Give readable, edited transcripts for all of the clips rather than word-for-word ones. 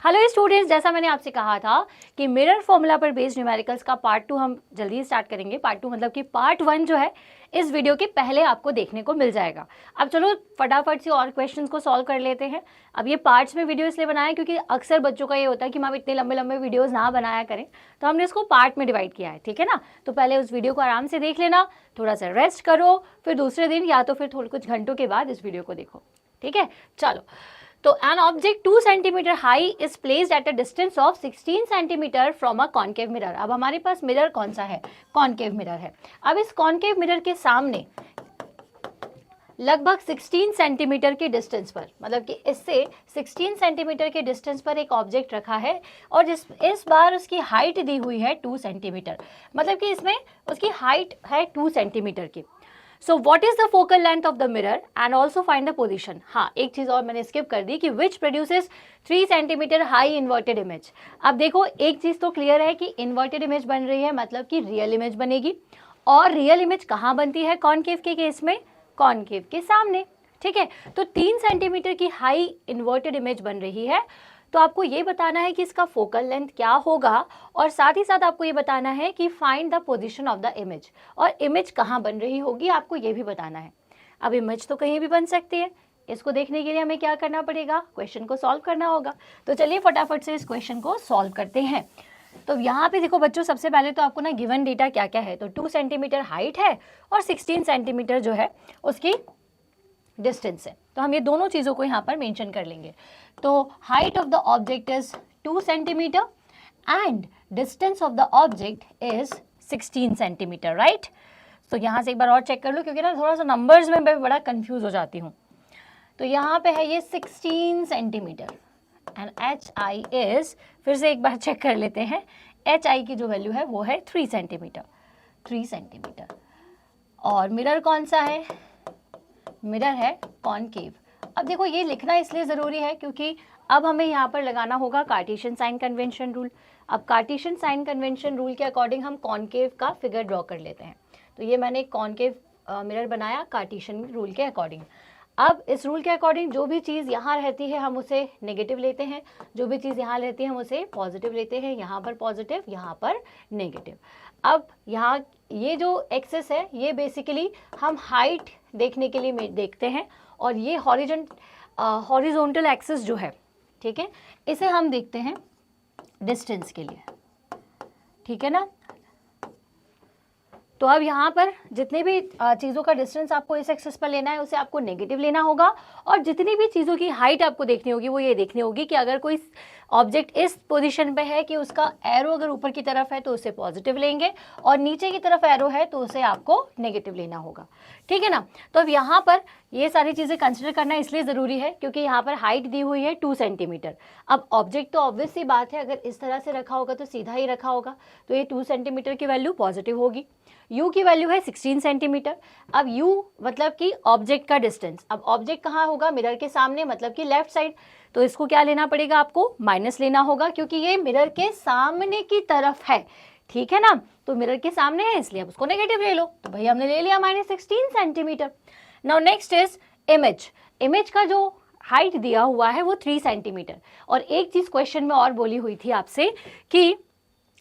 Hello students, जैसा मैंने आपसे कहा था कि मिरर फॉर्मूला पर बेस्ड न्यूमेरिकल्स का पार्ट 2 हम जल्दी स्टार्ट करेंगे। पार्ट 2 मतलब कि पार्ट 1 जो है इस वीडियो के पहले आपको देखने को मिल जाएगा। अब चलो फटाफट से और क्वेश्चंस को सॉल्व कर लेते हैं। अब ये पार्ट्स में वीडियो इसलिए बनाया क्योंकि अक्सर बच्चों का ये होता है कि मैम इतने लंबे लंबे वीडियोज़ ना बनाया करें, तो हमने इसको पार्ट में डिवाइड किया है। ठीक है ना, तो पहले उस वीडियो को आराम से देख लेना, थोड़ा सा रेस्ट करो, फिर दूसरे दिन या तो फिर थोड़े कुछ घंटों के बाद इस वीडियो को देखो। ठीक है, चलो। तो an object 2 cm high is placed at a distance of 16 cm from a concave mirror। अब हमारे पास मिरर कौन सा है? कॉनकेव मिरर है। अब इस कॉनकेव मिरर के सामने लगभग 16 सेंटीमीटर के डिस्टेंस पर, मतलब कि इससे 16 सेंटीमीटर के डिस्टेंस पर एक ऑब्जेक्ट रखा है और इस बार उसकी हाइट दी हुई है 2 सेंटीमीटर, मतलब कि इसमें उसकी हाइट है 2 सेंटीमीटर की। So what is the focal length of the mirror and also find the position. हाँ, एक चीज और मैंने स्किप कर दी कि which produces 3 centimetre high inverted image. अब देखो, एक चीज तो क्लियर है कि इन्वर्टेड इमेज बन रही है, मतलब कि रियल इमेज बनेगी। और रियल इमेज कहाँ बनती है कॉनकेव के केस में? कॉनकेव के सामने। ठीक है, तो 3 सेंटीमीटर की हाई इन्वर्टेड इमेज बन रही है, तो आपको ये बताना है कि इसका फोकल लेंथ क्या होगा और साथ ही साथ आपको ये बताना है कि find the position of the image, और इमेज कहाँ बन रही होगी आपको ये भी बताना है। अब इमेज तो कहीं भी बन सकती है, इसको देखने के लिए हमें क्या करना पड़ेगा? क्वेश्चन को सॉल्व करना होगा। तो चलिए फटाफट से इस क्वेश्चन को सॉल्व करते हैं। तो यहाँ पे देखो बच्चों, सबसे पहले तो आपको ना गिवन डेटा क्या क्या है, तो 2 सेंटीमीटर हाइट है और 16 सेंटीमीटर जो है उसकी डिस्टेंस है। तो हम ये दोनों चीज़ों को यहाँ पर मेंशन कर लेंगे। तो height of the object is 2 centimetre and distance of the object is 16 centimetre, right. तो यहाँ से एक बार और चेक कर लो, क्योंकि ना थोड़ा सा नंबर्स में मैं बड़ा कंफ्यूज हो जाती हूँ। तो यहाँ पे है ये 16 centimetre and H I is, फिर से एक बार चेक कर लेते हैं, एच आई की जो वैल्यू है वो है 3 सेंटीमीटर, 3 सेंटीमीटर। और मिरर कौन सा है? मिरर है कॉनकेव। अब देखो, ये लिखना इसलिए ज़रूरी है क्योंकि अब हमें यहाँ पर लगाना होगा कार्टेशियन साइन कन्वेंशन रूल। अब कार्टेशियन साइन कन्वेंशन रूल के अकॉर्डिंग हम कॉनकेव का फिगर ड्रॉ कर लेते हैं। तो ये मैंने कॉनकेव मिरर बनाया कार्टेशियन रूल के अकॉर्डिंग। अब इस रूल के अकॉर्डिंग जो भी चीज़ यहाँ रहती है हम उसे नेगेटिव लेते हैं, जो भी चीज़ यहाँ रहती है हम उसे पॉजिटिव लेते हैं। यहाँ पर पॉजिटिव, यहाँ पर नेगेटिव। अब यहाँ ये जो एक्सेस है ये बेसिकली हम हाइट देखने के लिए देखते हैं, और ये हॉरिजॉन्टल एक्सेस जो है, ठीक है, इसे हम देखते हैं डिस्टेंस के लिए। ठीक है ना। तो अब यहाँ पर जितने भी चीज़ों का डिस्टेंस आपको इस एक्सेस पर लेना है उसे आपको नेगेटिव लेना होगा, और जितनी भी चीज़ों की हाइट आपको देखनी होगी वो ये देखनी होगी कि अगर कोई ऑब्जेक्ट इस पोजीशन पे है कि उसका एरो अगर ऊपर की तरफ है तो उसे पॉजिटिव लेंगे, और नीचे की तरफ एरो है तो उसे आपको नेगेटिव लेना होगा। ठीक है ना। तो अब यहाँ पर ये सारी चीज़ें कंसिडर करना इसलिए ज़रूरी है क्योंकि यहाँ पर हाइट दी हुई है 2 सेंटीमीटर। अब ऑब्जेक्ट तो ऑब्वियस सी बात है, अगर इस तरह से रखा होगा तो सीधा ही रखा होगा, तो ये 2 सेंटीमीटर की वैल्यू पॉजिटिव होगी। u की वैल्यू है 16 सेंटीमीटर। अब u मतलब कि ऑब्जेक्ट का डिस्टेंस। अब ऑब्जेक्ट कहाँ होगा? मिरर के सामने, मतलब कि लेफ्ट साइड। तो इसको क्या लेना पड़ेगा? आपको माइनस लेना होगा क्योंकि ये मिरर के सामने की तरफ है। ठीक है ना, तो मिरर के सामने है इसलिए अब उसको नेगेटिव ले लो। तो भाई हमने ले लिया -16 centimetre. Now next is image. Image का जो हाइट दिया हुआ है वो 3 सेंटीमीटर। और एक चीज क्वेश्चन में और बोली हुई थी आपसे कि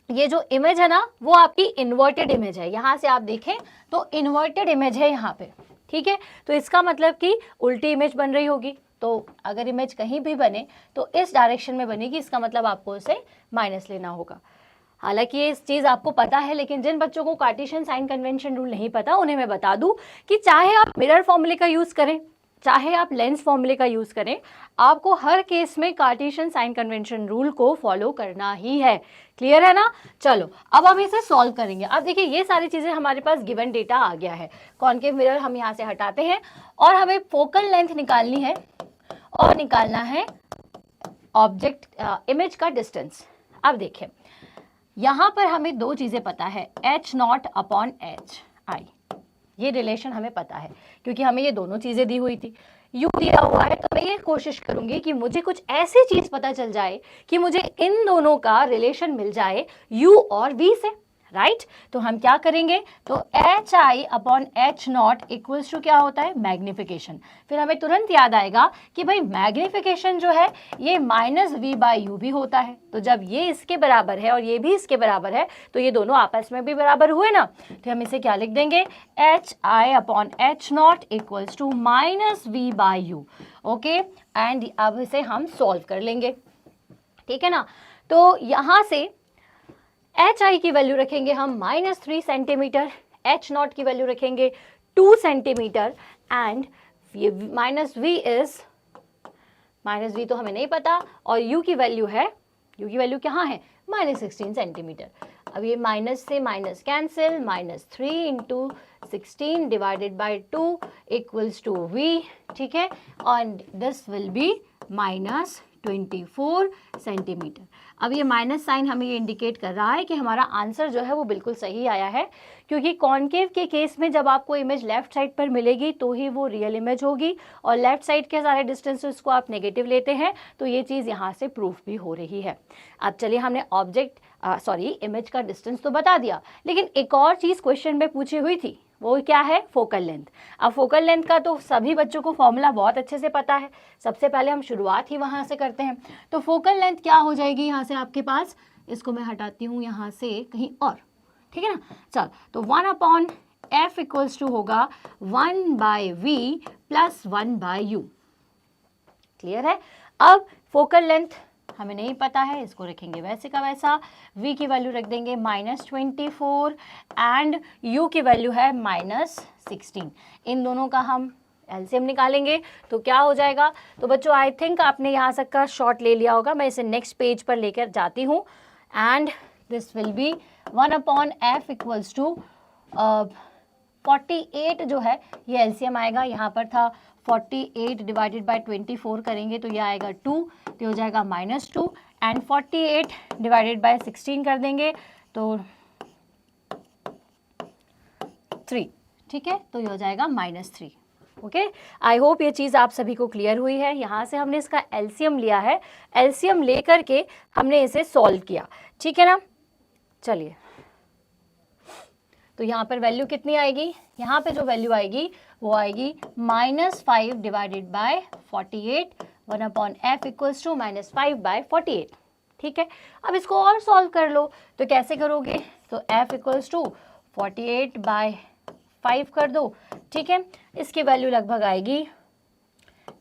ये जो इमेज है ना वो आपकी इन्वर्टेड इमेज है। यहाँ से आप देखें तो इन्वर्टेड इमेज है यहाँ पे। ठीक है, तो इसका मतलब कि उल्टी इमेज बन रही होगी। तो अगर इमेज कहीं भी बने तो इस डायरेक्शन में बनेगी, इसका मतलब आपको उसे माइनस लेना होगा। हालांकि ये चीज़ आपको पता है, लेकिन जिन बच्चों को कार्टेशियन साइन कन्वेंशन रूल नहीं पता उन्हें मैं बता दूं कि चाहे आप मिरर फॉर्मूले का यूज़ करें चाहे आप लेंस फॉर्मूले का यूज़ करें, आपको हर केस में कार्टेशियन साइन कन्वेंशन रूल को फॉलो करना ही है। क्लियर है ना। चलो अब हम इसे सॉल्व करेंगे। अब देखिए ये सारी चीज़ें हमारे पास गिवन डेटा आ गया है। कॉनकेव मिरर हम यहाँ से हटाते हैं और हमें फोकल लेंथ निकालनी है और निकालना है ऑब्जेक्ट इमेज का डिस्टेंस। अब देखिए यहाँ पर हमें दो चीज़ें पता है, h0/hi। ये रिलेशन हमें पता है क्योंकि हमें ये दोनों चीज़ें दी हुई थी। u दिया हुआ है तो मैं ये कोशिश करूंगी कि मुझे कुछ ऐसी चीज़ पता चल जाए कि मुझे इन दोनों का रिलेशन मिल जाए u और v से। राइट तो हम क्या करेंगे, तो HI upon H0 equals to क्या होता है, मैग्निफिकेशन। फिर हमें तुरंत याद आएगा कि भाई मैग्निफिकेशन जो है ये -V/U भी होता है, तो जब ये इसके बराबर है और ये भी इसके बराबर है तो ये दोनों आपस में भी बराबर हुए ना, तो हम इसे क्या लिख देंगे, HI upon H0 equals to -V/U। Okay, and अब इसे हम सॉल्व कर लेंगे, ठीक है ना। तो यहाँ से HI की वैल्यू रखेंगे हम -3 सेंटीमीटर, H0 की वैल्यू रखेंगे 2 सेंटीमीटर एंड ये -V तो हमें नहीं पता, और U की वैल्यू है, U की वैल्यू कहाँ है, -16 सेंटीमीटर। अब ये माइनस से minus cancel, -3 into 16 divided by 2 equals to V, ठीक है, और दिस विल बी -24 सेंटीमीटर। अब ये माइनस साइन हमें ये इंडिकेट कर रहा है कि हमारा आंसर जो है वो बिल्कुल सही आया है, क्योंकि कॉन्केव के केस में जब आपको इमेज लेफ्ट साइड पर मिलेगी तो ही वो रियल इमेज होगी, और लेफ्ट साइड के सारे डिस्टेंसेस को आप नेगेटिव लेते हैं तो ये चीज़ यहाँ से प्रूफ भी हो रही है। अब चलिए, हमने इमेज का डिस्टेंस तो बता दिया, लेकिन एक और चीज़ क्वेश्चन में पूछी हुई थी, वो क्या है, फोकल लेंथ। अब फोकल लेंथ का तो सभी बच्चों को फॉर्मूला बहुत अच्छे से पता है, सबसे पहले हम शुरुआत ही वहाँ से करते हैं। तो फोकल लेंथ क्या हो जाएगी यहाँ से आपके पास, इसको मैं हटाती हूँ यहाँ से कहीं और, ठीक है ना। चल, तो 1/f इक्वल्स टू होगा 1/v प्लस 1/u। क्लियर है। अब फोकल लेंथ हमें नहीं पता है, इसको रखेंगे वैसे का वैसा, v की वैल्यू रख देंगे -24 एंड u की वैल्यू है -16। इन दोनों का हम एलसीएम निकालेंगे तो क्या हो जाएगा। तो बच्चों आई थिंक आपने यहाँ तक का शॉर्ट ले लिया होगा, मैं इसे नेक्स्ट पेज पर लेकर जाती हूँ and this will be 1/f equals to 48 जो है ये एलसीएम आएगा, यहाँ पर था 48 डिवाइडेड बाय 24 करेंगे तो ये आएगा 2, तो हो जाएगा -2 एंड 48 डिवाइडेड बाय 16 कर देंगे तो 3, ठीक है, तो ये हो जाएगा -3। ओके, आई होप ये चीज़ आप सभी को क्लियर हुई है। यहाँ से हमने इसका एलसीएम लिया है, एलसीएम लेकर के हमने इसे सॉल्व किया, ठीक है ना। चलिए, तो यहाँ पर वैल्यू कितनी आएगी, यहाँ पे जो वैल्यू आएगी वो आएगी -5 divided by 48, 1/f equals to -5/48, ठीक है। अब इसको और सॉल्व कर लो, तो कैसे करोगे, तो f इक्वल्स टू 48/5 कर दो, ठीक है। इसकी वैल्यू लगभग आएगी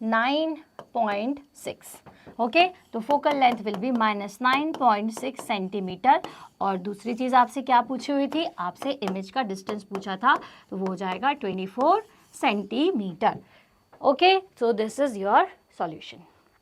9.6। ओके, तो focal length will be -9.6 centimetre. और दूसरी चीज़ आपसे क्या पूछी हुई थी, आपसे इमेज का डिस्टेंस पूछा था, तो वो हो जाएगा 24 centimetre. Okay, so this is your solution.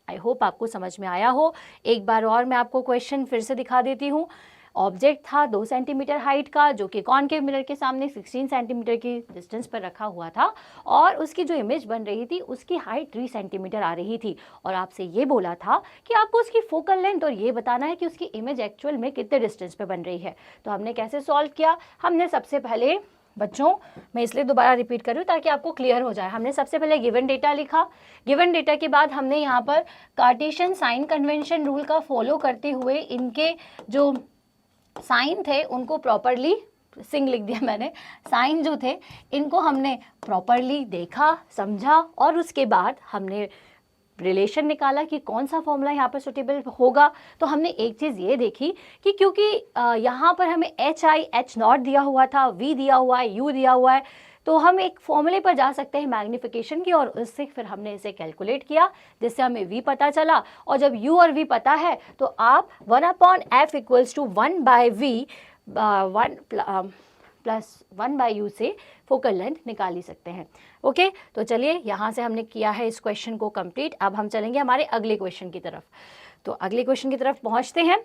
I hope आपको समझ में आया हो। एक बार और मैं आपको क्वेश्चन फिर से दिखा देती हूँ। ऑब्जेक्ट था 2 सेंटीमीटर हाइट का, जो कि कॉनकेव मिरर के सामने 16 सेंटीमीटर की डिस्टेंस पर रखा हुआ था, और उसकी जो इमेज बन रही थी उसकी हाइट 3 सेंटीमीटर आ रही थी, और आपसे ये बोला था कि आपको उसकी फोकल लेंथ और ये बताना है कि उसकी इमेज एक्चुअल में कितने डिस्टेंस पे बन रही है। तो हमने कैसे सॉल्व किया, हमने सबसे पहले, बच्चों मैं इसलिए दोबारा रिपीट कर रही हूँ ताकि आपको क्लियर हो जाए, हमने सबसे पहले गिवन डेटा लिखा, गिवन डेटा के बाद हमने यहाँ पर कार्टेशियन साइन कन्वेंशन रूल का फॉलो करते हुए इनके जो साइन थे उनको प्रॉपरली, सिंग लिख दिया मैंने, साइन जो थे इनको हमने प्रॉपरली देखा, समझा, और उसके बाद हमने रिलेशन निकाला कि कौन सा फॉर्मूला यहाँ पर सुटेबल होगा। तो हमने एक चीज़ ये देखी कि क्योंकि यहाँ पर हमें HI H0 दिया हुआ था, V दिया हुआ है, U दिया हुआ है, तो हम एक फॉर्मूले पर जा सकते हैं मैग्नीफिकेशन की, और उससे फिर हमने इसे कैलकुलेट किया जिससे हमें V पता चला। और जब U और V पता है तो आप 1/f equals to 1/v 1 plus 1/u से फोकल लेंथ निकाल ही सकते हैं। ओके, तो चलिए यहाँ से हमने किया है इस क्वेश्चन को कंप्लीट। अब हम चलेंगे हमारे अगले क्वेश्चन की तरफ। तो अगले क्वेश्चन की तरफ पहुँचते हैं।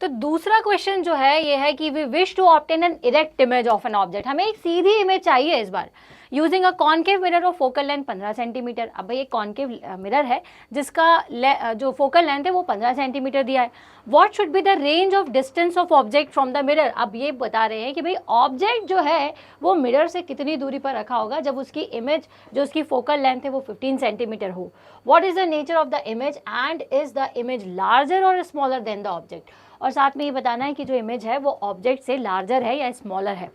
तो दूसरा क्वेश्चन जो है ये है कि we wish to obtain an erect image of an object. हमें एक सीधी इमेज चाहिए इस बार। Using a concave mirror of focal length 15 centimetre. अब भाई ये कॉन्केव मिरर है जिसका जो फोकल लेंथ है वो 15 सेंटीमीटर दिया है। What should be the range of distance of object from the mirror. अब ये बता रहे हैं कि भाई ऑब्जेक्ट जो है वो मिरर से कितनी दूरी पर रखा होगा जब उसकी इमेज जो उसकी फोकल लेंथ है वो 15 सेंटीमीटर हो। What is the nature of the image and is the image larger और स्मॉलर देन द ऑब्जेक्ट। और साथ में ये बताना है कि जो इमेज है वो ऑब्जेक्ट से लार्जर है या स्मॉलर है।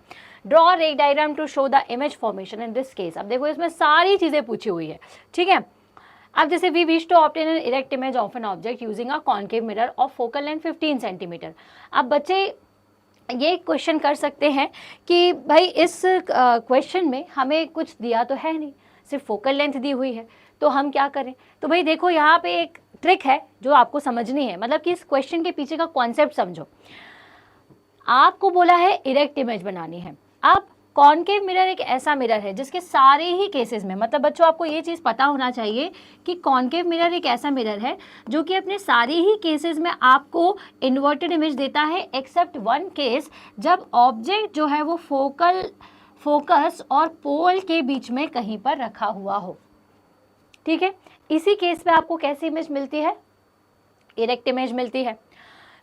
Draw ray diagram to show the image formation in this case. अब देखो इसमें सारी चीजें पूछी हुई है, ठीक है। अब जैसे we wish to obtain an erect image of an object using a concave mirror of focal length 15 centimetre. अब बच्चे ये क्वेश्चन कर सकते हैं कि भाई इस क्वेश्चन में हमें कुछ दिया तो है नहीं, सिर्फ फोकल लेंथ दी हुई है, तो हम क्या करें। तो भाई देखो यहाँ पे एक ट्रिक है जो आपको समझनी है, मतलब कि इस क्वेश्चन के पीछे का कॉन्सेप्ट समझो। आपको बोला है इरेक्ट इमेज बनानी है। अब कॉन्केव मिरर एक ऐसा मिरर है जिसके सारे ही केसेस में, मतलब बच्चों आपको ये चीज़ पता होना चाहिए कि कॉन्केव मिरर एक ऐसा मिरर है जो कि अपने सारे ही केसेस में आपको इन्वर्टेड इमेज देता है, एक्सेप्ट वन केस जब ऑब्जेक्ट जो है वो फोकस और पोल के बीच में कहीं पर रखा हुआ हो, ठीक है। इसी केस में आपको कैसी इमेज मिलती है, इरेक्ट इमेज मिलती है।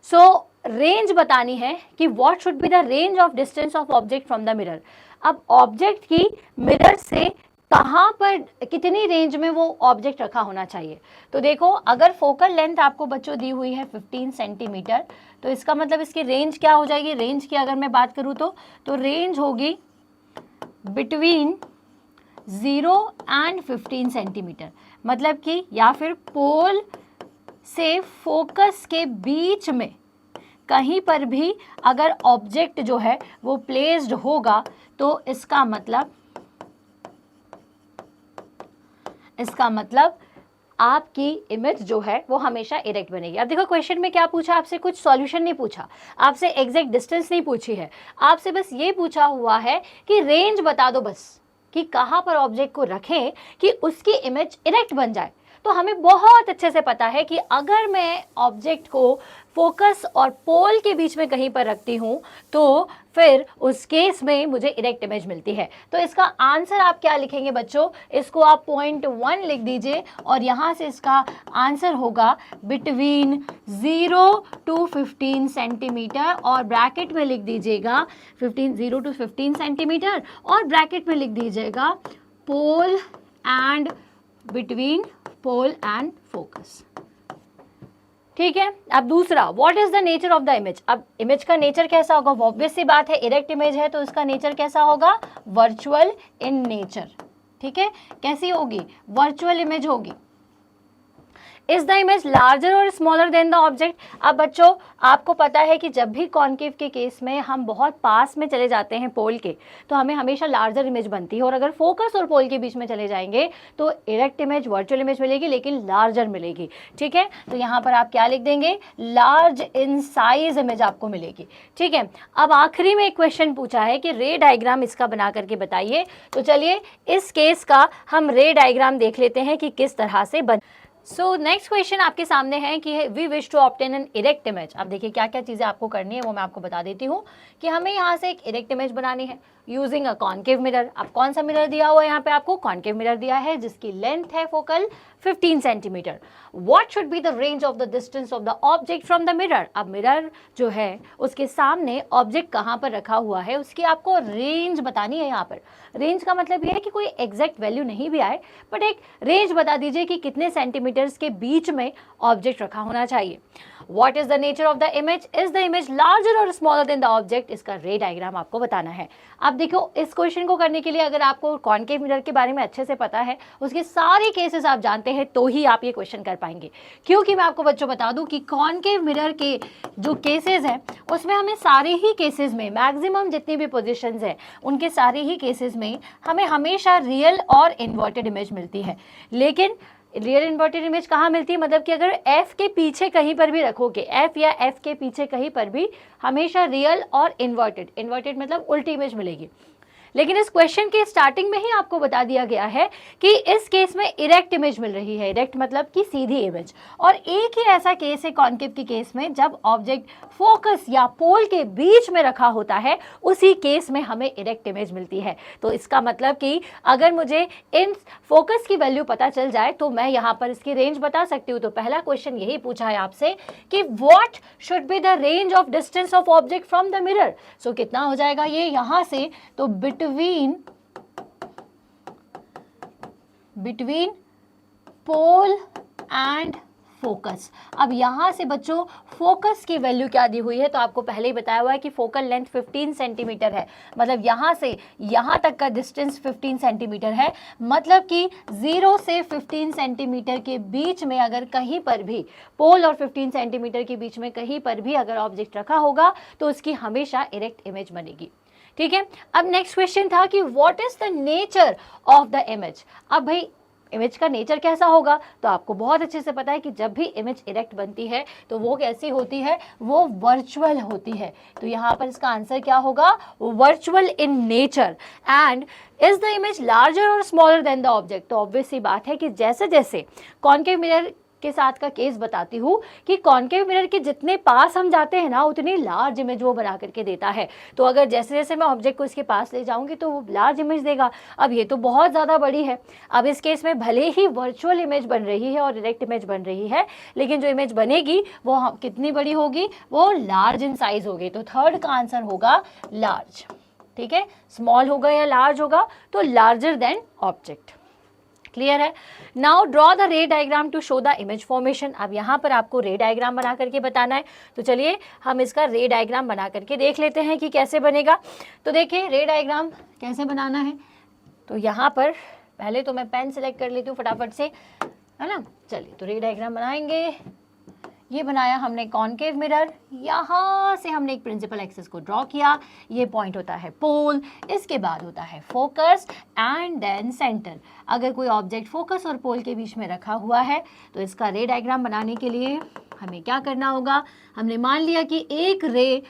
सो रेंज बतानी है कि what should be the range of distance of object from the mirror. अब ऑब्जेक्ट की मिरर से कहाँ पर कितनी रेंज में वो ऑब्जेक्ट रखा होना चाहिए। तो देखो अगर फोकल लेंथ आपको बच्चों दी हुई है 15 सेंटीमीटर, तो इसका मतलब इसकी रेंज क्या हो जाएगी। रेंज की अगर मैं बात करूँ तो रेंज होगी बिटवीन 0 एंड 15 सेंटीमीटर, मतलब कि या फिर पोल से फोकस के बीच में कहीं पर भी अगर ऑब्जेक्ट जो है वो प्लेस्ड होगा तो इसका मतलब आपकी इमेज जो है वो हमेशा इरेक्ट बनेगी। अब देखो क्वेश्चन में क्या पूछा, आपसे कुछ सॉल्यूशन नहीं पूछा, आपसे एग्जैक्ट डिस्टेंस नहीं पूछी है, आपसे बस ये पूछा हुआ है कि रेंज बता दो बस, कि कहाँ पर ऑब्जेक्ट को रखें कि उसकी इमेज इरेक्ट बन जाए। तो हमें बहुत अच्छे से पता है कि अगर मैं ऑब्जेक्ट को फोकस और पोल के बीच में कहीं पर रखती हूँ तो फिर उस केस में मुझे इरेक्ट इमेज मिलती है। तो इसका आंसर आप क्या लिखेंगे बच्चों, इसको आप पॉइंट 1 लिख दीजिए और यहाँ से इसका आंसर होगा बिटवीन 0 to 15 सेंटीमीटर और ब्रैकेट में लिख दीजिएगा 0 to 15 सेंटीमीटर और ब्रैकेट में लिख दीजिएगा pole and between pole and focus, ठीक है। अब दूसरा, what is the nature of the image. अब इमेज का नेचर कैसा होगा, ऑब्वियस सी बात है इरेक्ट इमेज है तो इसका नेचर कैसा होगा, वर्चुअल इन नेचर, ठीक है। कैसी होगी, वर्चुअल इमेज होगी। इज द इमेज लार्जर और स्मॉलर देन द ऑब्जेक्ट। अब बच्चों आपको पता है कि जब भी कॉन्केव के केस में हम बहुत पास में चले जाते हैं पोल के तो हमें हमेशा लार्जर इमेज बनती है, और अगर फोकस और पोल के बीच में चले जाएंगे तो इरेक्ट इमेज वर्चुअल इमेज मिलेगी लेकिन लार्जर मिलेगी, ठीक है। तो यहाँ पर आप क्या लिख देंगे, लार्ज इन साइज इमेज आपको मिलेगी, ठीक है। अब आखिरी में एक क्वेश्चन पूछा है कि रे डायग्राम इसका बना करके बताइए। तो चलिए इस केस का हम रे डायग्राम देख लेते हैं कि किस तरह से बन। सो नेक्स्ट क्वेश्चन आपके सामने है कि we wish to obtain an erect image. अब देखिए क्या क्या चीज़ें आपको करनी है वो मैं आपको बता देती हूँ कि हमें यहाँ से एक इरेक्ट इमेज बनानी है यूजिंग अ कॉन्केव मिरर। अब कौन सा मिरर दिया हुआ है यहाँ पे, आपको कॉन्केव मिरर दिया है जिसकी लेंथ है focal 15 centimetre. What should be the range of the distance of the object from the mirror. अब मिरर जो है उसके सामने ऑब्जेक्ट कहाँ पर रखा हुआ है उसकी आपको रेंज बतानी है। यहाँ पर रेंज का मतलब ये है कि कोई एग्जैक्ट वैल्यू नहीं भी आए बट एक रेंज बता दीजिए कि कितने सेंटीमीटर्स के बीच में ऑब्जेक्ट रखा होना चाहिए। What is the nature of the image? Is the image larger or smaller than the object? इसका रे डायग्राम आपको बताना है। अब देखो इस क्वेश्चन को करने के लिए अगर आपको कॉन्केव मिरर के बारे में अच्छे से पता है, उसके सारे केसेस आप जानते हैं तो ही आप ये क्वेश्चन कर पाएंगे। क्योंकि मैं आपको बच्चों बता दूं कि कॉन्केव मिरर के जो केसेस हैं उसमें हमें सारे ही केसेस में मैक्सिमम जितनी भी पोजिशंस हैं उनके सारे ही केसेस में हमें हमेशा रियल और इन्वर्टेड इमेज मिलती है। लेकिन रियल इन्वर्टेड इमेज कहाँ मिलती है, मतलब कि अगर एफ के पीछे कहीं पर भी रखोगे, एफ या एफ के पीछे कहीं पर भी हमेशा रियल और इन्वर्टेड मतलब उल्टी इमेज मिलेगी। लेकिन इस क्वेश्चन के स्टार्टिंग में ही आपको बता दिया गया है कि इस केस में इरेक्ट इमेज मिल रही है, इरेक्ट मतलब कि सीधी इमेज। और एक ही ऐसा केस है कॉन्केव के केस में जब ऑब्जेक्ट फोकस या पोल के बीच में रखा होता है, उसी केस में हमें इरेक्ट इमेज मिलती है। तो इसका मतलब कि अगर मुझे इन फोकस की वैल्यू पता चल जाए तो मैं यहाँ पर इसकी रेंज बता सकती हूँ। तो पहला क्वेश्चन यही पूछा है आपसे कि what should be the range of distance of object from the mirror. So कितना हो जाएगा ये यहां से, तो बिटवीन पोल एंड फोकस। अब यहां से बच्चों फोकस की वैल्यू क्या दी हुई है, तो आपको पहले ही बताया हुआ है कि फोकल लेंथ 15 सेंटीमीटर है, मतलब यहां से यहां तक का डिस्टेंस 15 सेंटीमीटर है। मतलब कि 0 से 15 सेंटीमीटर के बीच में अगर कहीं पर भी पोल और 15 सेंटीमीटर के बीच में कहीं पर भी अगर ऑब्जेक्ट रखा होगा तो उसकी हमेशा इरेक्ट इमेज बनेगी। ठीक है, अब नेक्स्ट क्वेश्चन था कि what is the nature of the image. अब भाई इमेज का नेचर कैसा होगा, तो आपको बहुत अच्छे से पता है कि जब भी इमेज इरेक्ट बनती है तो वो कैसी होती है, वो वर्चुअल होती है। तो यहाँ पर इसका आंसर क्या होगा, virtual in nature. And is the image larger और स्मॉलर देन द ऑब्जेक्ट। तो ऑब्वियस सी बात है कि जैसे जैसे कॉन्केव मिरर के साथ का केस बताती हूँ कि कॉन्केव मिरर के जितने पास हम जाते हैं ना उतनी लार्ज इमेज वो बना करके देता है। तो अगर जैसे जैसे मैं ऑब्जेक्ट को इसके पास ले जाऊंगी तो वो लार्ज इमेज देगा। अब ये तो बहुत ज़्यादा बड़ी है। अब इस केस में भले ही वर्चुअल इमेज बन रही है और डायरेक्ट इमेज बन रही है, लेकिन जो इमेज बनेगी वो कितनी बड़ी होगी, वो लार्ज इन साइज होगी। तो थर्ड का आंसर होगा लार्ज। ठीक है, स्मॉल होगा या लार्ज होगा, तो लार्जर देन ऑब्जेक्ट। क्लियर है। Now draw the ray diagram to show the image formation. अब यहाँ पर आपको रे डायग्राम बना करके बताना है। तो चलिए हम इसका रे डायग्राम बना करके देख लेते हैं कि कैसे बनेगा। तो देखिए रे डायग्राम कैसे बनाना है। तो यहाँ पर पहले तो मैं पेन सेलेक्ट कर लेती हूँ फटाफट से, है ना। चलिए तो रे डायग्राम बनाएंगे। ये बनाया हमने कॉन्केव मिरर, यहाँ से हमने एक प्रिंसिपल एक्सिस को ड्रॉ किया। ये पॉइंट होता है पोल, इसके बाद होता है फोकस एंड देन सेंटर। अगर कोई ऑब्जेक्ट फोकस और पोल के बीच में रखा हुआ है तो इसका रे डायग्राम बनाने के लिए हमें क्या करना होगा, हमने मान लिया कि एक ray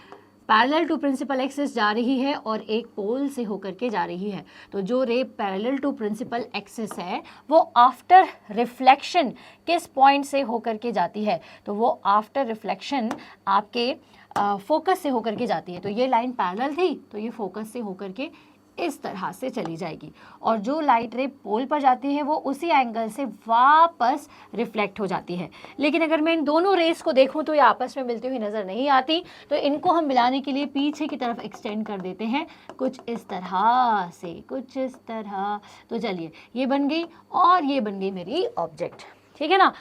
parallel to principal axis जा रही है और एक पोल से होकर के जा रही है। तो जो ray parallel to principal axis है वो आफ्टर रिफ्लेक्शन किस पॉइंट से होकर के जाती है, तो वो आफ्टर रिफ्लेक्शन आपके फोकस से होकर के जाती है। तो ये लाइन पैरेलल थी तो ये फोकस से होकर के इस तरह से चली जाएगी, और जो लाइट रे पोल पर जाती है वो उसी एंगल से वापस रिफ्लेक्ट हो जाती है। लेकिन अगर मैं इन दोनों रेस को देखूं तो ये आपस में मिलती हुई नज़र नहीं आती। तो इनको हम मिलाने के लिए पीछे की तरफ एक्सटेंड कर देते हैं कुछ इस तरह से, कुछ इस तरह। तो चलिए ये बन गई और ये बन गई मेरी ऑब्जेक्ट। ठीक है ना,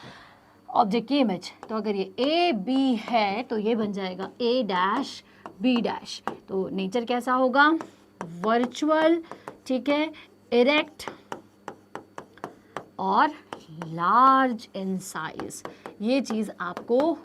ऑब्जेक्ट की इमेज। तो अगर ये ए बी है तो ये बन जाएगा ए डैश बी डैश। तो नेचर कैसा होगा, वर्चुअल, ठीक है, इरेक्ट और लार्ज इन साइज। ये चीज़ आपको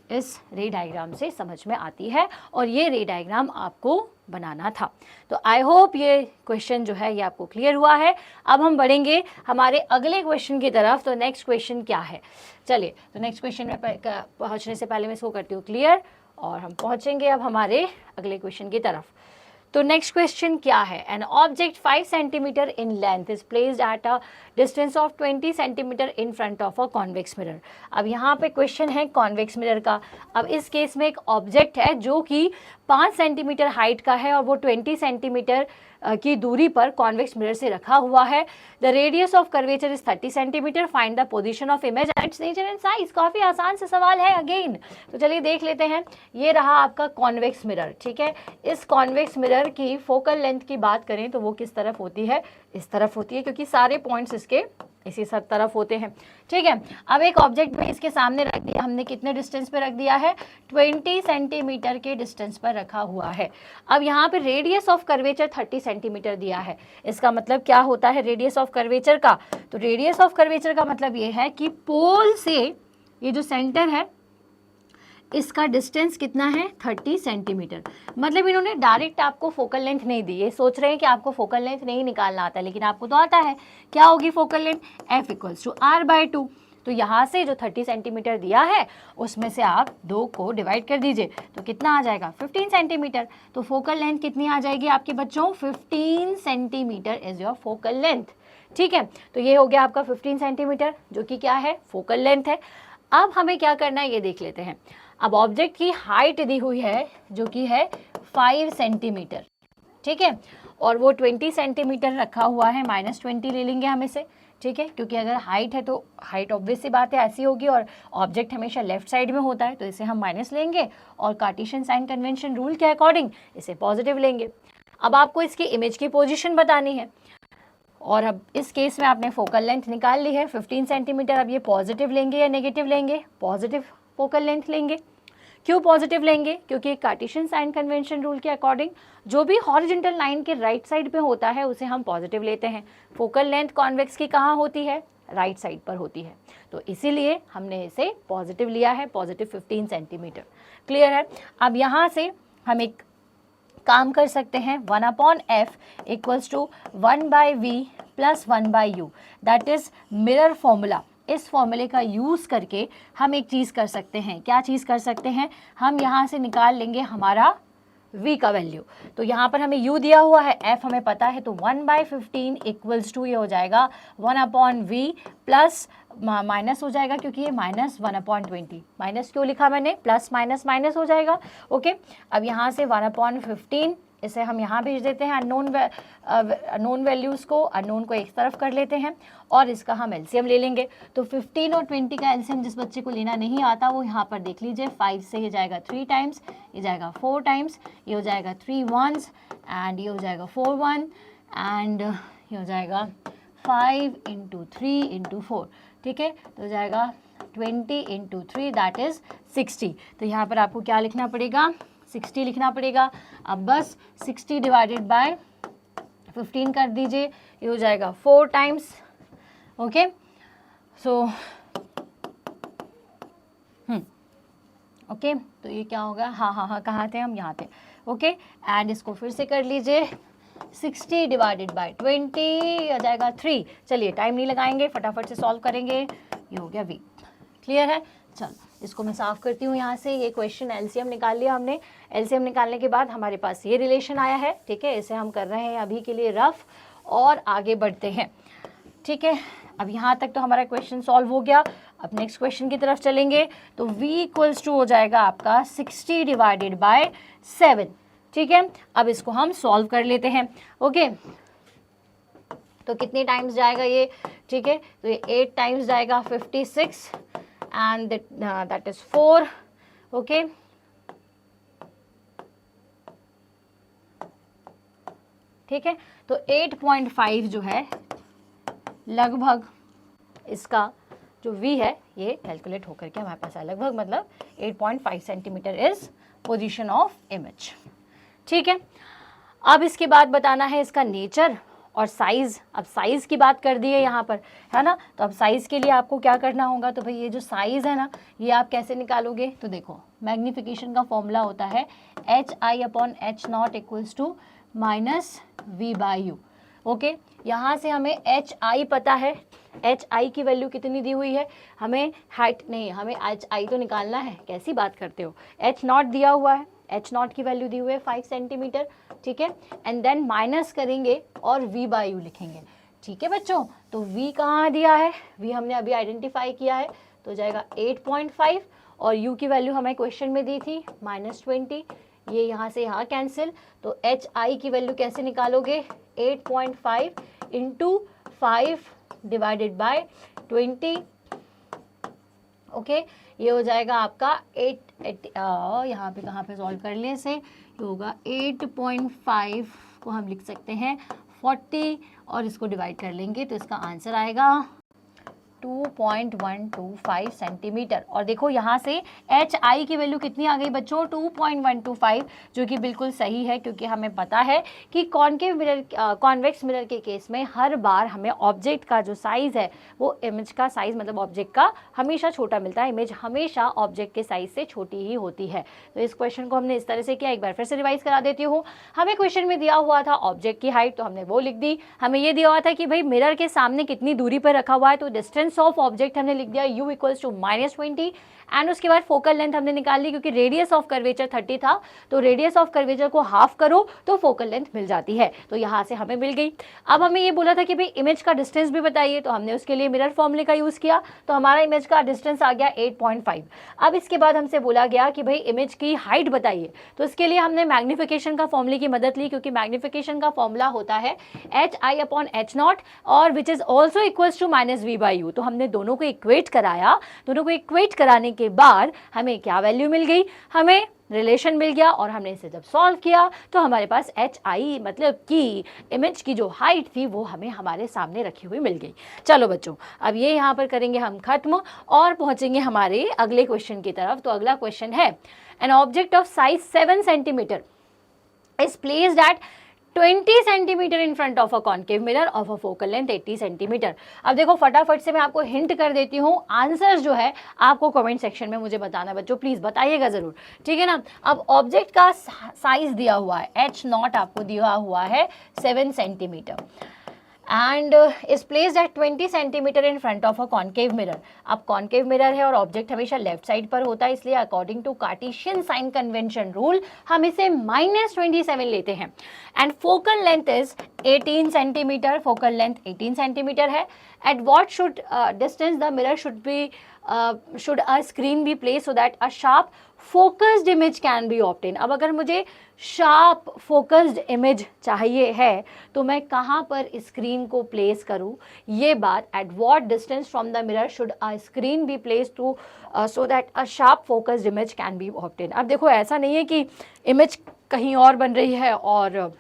इस रे डायग्राम से समझ में आती है और ये रे डायग्राम आपको बनाना था। तो आई होप ये क्वेश्चन जो है ये आपको क्लियर हुआ है। अब हम बढ़ेंगे हमारे अगले क्वेश्चन की तरफ। तो नेक्स्ट क्वेश्चन क्या है, चलिए तो नेक्स्ट क्वेश्चन में पहुंचने से पहले मैं इसको करती हूँ क्लियर और हम पहुंचेंगे अब हमारे अगले क्वेश्चन की तरफ। तो नेक्स्ट क्वेश्चन क्या है, an object 5 centimetre in length is placed at a distance of 20 centimetre in front of a convex mirror. अब यहाँ पे क्वेश्चन है कॉन्वेक्स मिरर का। अब इस केस में एक ऑब्जेक्ट है जो कि 5 सेंटीमीटर हाइट का है और वो 20 सेंटीमीटर की दूरी पर कॉन्वेक्स मिरर से रखा हुआ है। The radius of curvature is 30 centimetre, find the position of image and it's nature and size. काफ़ी आसान से सवाल है अगेन। तो चलिए देख लेते हैं। ये रहा आपका कॉन्वेक्स मिरर, ठीक है। इस कॉन्वेक्स मिरर की फोकल लेंथ की बात करें तो वो किस तरफ होती है, इस तरफ होती है, क्योंकि सारे पॉइंट्स इसके इसी सब तरफ होते हैं। ठीक है, अब एक ऑब्जेक्ट भी इसके सामने रख दिया हमने, कितने डिस्टेंस पे रख दिया है, 20 सेंटीमीटर के डिस्टेंस पर रखा हुआ है। अब यहाँ पे रेडियस ऑफ कर्वेचर 30 सेंटीमीटर दिया है। इसका मतलब क्या होता है रेडियस ऑफ कर्वेचर का, तो रेडियस ऑफ कर्वेचर का मतलब ये है कि पोल से ये जो सेंटर है इसका डिस्टेंस कितना है, 30 सेंटीमीटर। मतलब इन्होंने डायरेक्ट आपको फोकल लेंथ नहीं दी। ये सोच रहे हैं कि आपको फोकल लेंथ नहीं निकालना आता, लेकिन आपको तो आता है। क्या होगी फोकल लेंथ, f = r/2। तो यहाँ से जो 30 सेंटीमीटर दिया है उसमें से आप 2 को डिवाइड कर दीजिए, तो कितना आ जाएगा 15 सेंटीमीटर। तो फोकल लेंथ कितनी आ जाएगी आपके बच्चों, 15 centimetre is your focal length. ठीक है, तो ये हो गया आपका 15 सेंटीमीटर जो कि क्या है, फोकल लेंथ है। अब हमें क्या करना है ये देख लेते हैं। अब ऑब्जेक्ट की हाइट दी हुई है जो कि है 5 सेंटीमीटर, ठीक है, और वो 20 सेंटीमीटर रखा हुआ है, -20 ले लेंगे हम इसे, ठीक है, क्योंकि अगर हाइट है तो हाइट ऑब्वियस सी बात है ऐसी होगी, और ऑब्जेक्ट हमेशा लेफ्ट साइड में होता है तो इसे हम माइनस लेंगे और कार्टेशियन साइन कन्वेंशन रूल के अकॉर्डिंग इसे पॉजिटिव लेंगे। अब आपको इसकी इमेज की पोजीशन बतानी है, और अब इस केस में आपने फोकल लेंथ निकाल ली है 15 सेंटीमीटर। अब ये पॉजिटिव लेंगे या नेगेटिव लेंगे, पॉजिटिव फोकल लेंथ लेंगे। क्यों पॉजिटिव लेंगे, क्योंकि कार्टेशियन साइन कन्वेंशन रूल के अकॉर्डिंग जो भी हॉरिजॉन्टल लाइन के राइट साइड पे होता है उसे हम पॉजिटिव लेते हैं। फोकल लेंथ कॉन्वेक्स की कहाँ होती है, राइट साइड पर होती है, तो इसीलिए हमने इसे पॉजिटिव लिया है, पॉजिटिव 15 सेंटीमीटर। क्लियर है। अब यहाँ से हम एक काम कर सकते हैं, 1/f = 1/v + 1/u, that is mirror formula. इस फॉर्मूले का यूज़ करके हम एक चीज़ कर सकते हैं। क्या चीज़ कर सकते हैं, हम यहाँ से निकाल लेंगे हमारा v का वैल्यू। तो यहाँ पर हमें u दिया हुआ है, f हमें पता है, तो 1/15 = ये हो जाएगा 1/v प्लस माइनस हो जाएगा, क्योंकि ये -1/20, माइनस क्यों लिखा मैंने, प्लस माइनस माइनस हो जाएगा। ओके, अब यहाँ से 1/15 इसे हम यहाँ भेज देते हैं, अननोन वैल्यूज़ को, अननोन को एक तरफ कर लेते हैं और इसका हम एलसीएम ले लेंगे। तो 15 और 20 का एलसीएम जिस बच्चे को लेना नहीं आता वो यहाँ पर देख लीजिए, 5 से ये जाएगा 3 टाइम्स, ये जाएगा 4 टाइम्स, ये हो जाएगा 3 1s एंड ये हो जाएगा 4 1 एंड ये हो जाएगा 5 × 3 × 4, ठीक है, तो हो जाएगा 20 × 3 दैट इज़ 60। तो यहाँ पर आपको क्या लिखना पड़ेगा, 60 लिखना पड़ेगा। अब बस 60 / 15 कर दीजिए, ये हो जाएगा 4 टाइम्स। ओके, सो ओके, तो ये क्या होगा, हाँ कहाँ थे हम, यहाँ थे। ओके, एंड इसको फिर से कर लीजिए, 60 / 20 आ जाएगा 3। चलिए टाइम नहीं लगाएंगे, फटाफट से सॉल्व करेंगे। ये हो गया v। क्लियर है। चलो इसको मैं साफ करती हूँ यहाँ से। ये क्वेश्चन एलसीएम निकाल लिया हमने। एलसीएम निकालने के बाद हमारे पास ये रिलेशन आया है, ठीक है, इसे हम कर रहे हैं अभी के लिए रफ और आगे बढ़ते हैं। ठीक है, अब यहाँ तक तो हमारा क्वेश्चन सॉल्व हो गया। अब नेक्स्ट क्वेश्चन की तरफ चलेंगे। तो v = हो जाएगा आपका 60 / 7। ठीक है, अब इसको हम सॉल्व कर लेते हैं। ओके, तो कितने टाइम्स जाएगा ये, ठीक है, तो ये 8 टाइम्स जाएगा, 56 एंड दैट इज 4। ओके, ठीक है, तो 8.5 जो है लगभग इसका जो v है ये कैलकुलेट होकर के हमारे पास है, लगभग मतलब 8.5 centimetre is position of image. ठीक है, अब इसके बाद बताना है इसका नेचर और साइज़। अब साइज़ की बात कर दी है यहाँ पर, है ना, तो अब साइज़ के लिए आपको क्या करना होगा, तो भाई ये जो साइज़ है ना ये आप कैसे निकालोगे, तो देखो मैग्नीफिकेशन का फॉर्मूला होता है HI/H0 = -v/u। ओके, यहाँ से हमें HI पता है, HI की वैल्यू कितनी दी हुई है, हमें हाइट नहीं, हमें HI तो निकालना है, कैसी बात करते हो, H0 दिया हुआ है, H0 की वैल्यू दी हुई है 5 सेंटीमीटर। ठीक है, एंड देन माइनस करेंगे और v/u लिखेंगे। ठीक है बच्चों, तो v कहाँ दिया है, v हमने अभी आइडेंटिफाई किया है, तो जाएगा 8.5 और u की वैल्यू हमें क्वेश्चन में दी थी -20, ये यहाँ से यहाँ कैंसिल। तो HI की वैल्यू कैसे निकालोगे, 8.5 × 5 / 20। ओके, ये हो जाएगा आपका 8 यहाँ पे कहाँ पे सॉल्व कर ले से, ये होगा 8.5 को हम लिख सकते हैं 40 और इसको डिवाइड कर लेंगे तो इसका आंसर आएगा 2.125 सेंटीमीटर। और देखो यहाँ से HI की वैल्यू कितनी आ गई बच्चों, 2.125, जो कि बिल्कुल सही है, क्योंकि हमें पता है कि कॉन्केव मिरर, कॉन्वेक्स मिरर के केस में हर बार हमें ऑब्जेक्ट का जो साइज़ है वो इमेज का साइज़ मतलब ऑब्जेक्ट का हमेशा छोटा मिलता है, इमेज हमेशा ऑब्जेक्ट के साइज़ से छोटी ही होती है। तो इस क्वेश्चन को हमने इस तरह से किया, एक बार फिर से रिवाइज करा देती हूँ। हमें क्वेश्चन में दिया हुआ था ऑब्जेक्ट की हाइट, तो हमने वो लिख दी। हमें ये दिया हुआ था कि भाई मिरर के सामने कितनी दूरी पर रखा हुआ है, तो डिस्टेंस डिस्टेंस ऑफ ऑब्जेक्ट हमने लिख दिया u इक्वल्स टू -20 एंड उसके बाद फोकल लेंथ हमने निकाल ली, क्योंकि रेडियस ऑफ कर्वेचर 30 था, तो रेडियस ऑफ कर्वेचर को हाफ करो तो फोकल लेंथ मिल जाती है, तो यहाँ से हमें मिल गई। अब हमें ये बोला था कि भाई इमेज का डिस्टेंस भी बताइए, तो हमने उसके लिए मिरर फॉर्मूले का यूज़ किया, तो हमारा इमेज का डिस्टेंस आ गया 8.5। अब इसके बाद हमसे बोला गया कि भाई इमेज की हाइट बताइए, तो इसके लिए हमने मैग्नीफिकेशन का फॉर्मूले की मदद ली, क्योंकि मैग्नीफिकेशन का फॉर्मूला होता है HI/H0 और which is also equals to -v/u। तो हमने दोनों को इक्वेट कराया, दोनों को इक्वेट कराने के बाद हमें क्या वैल्यू मिल गई, हमें रिलेशन मिल गया, और हमने इसे जब सॉल्व किया तो हमारे पास HI मतलब कि इमेज की जो हाइट थी वो हमें हमारे सामने रखी हुई मिल गई। चलो बच्चों, अब ये यहाँ पर करेंगे हम खत्म और पहुँचेंगे हमारे अगले क्वेश्चन की तरफ। तो अगला क्वेश्चन है, an object of size 7 centimetre is placed at 20 centimetre in front of a concave mirror of a focal length 80 centimetre. अब देखो फटाफट से मैं आपको हिंट कर देती हूँ, आंसर जो है आपको कमेंट सेक्शन में मुझे बताना बच्चों, प्लीज बताइएगा जरूर, ठीक है ना। अब ऑब्जेक्ट का साइज दिया हुआ है, H0 आपको दिया हुआ है 7 centimetre and is placed at 20 centimetre in front of a concave mirror. अब कॉन्केव मिरर है और ऑब्जेक्ट हमेशा लेफ्ट साइड पर होता है, इसलिए according to Cartesian sign convention rule हम इसे -27 लेते हैं and focal length is 18 centimeter, focal length 18 centimeter है। At what should distance the mirror should a screen be place so that a sharp focused image can be obtain. अब अगर मुझे sharp focused image चाहिए है तो मैं कहाँ पर स्क्रीन को प्लेस करूँ, ये बात, at what distance from the mirror should a screen be place to so that a sharp focused image can be obtain. अब देखो ऐसा नहीं है कि इमेज कहीं और बन रही है और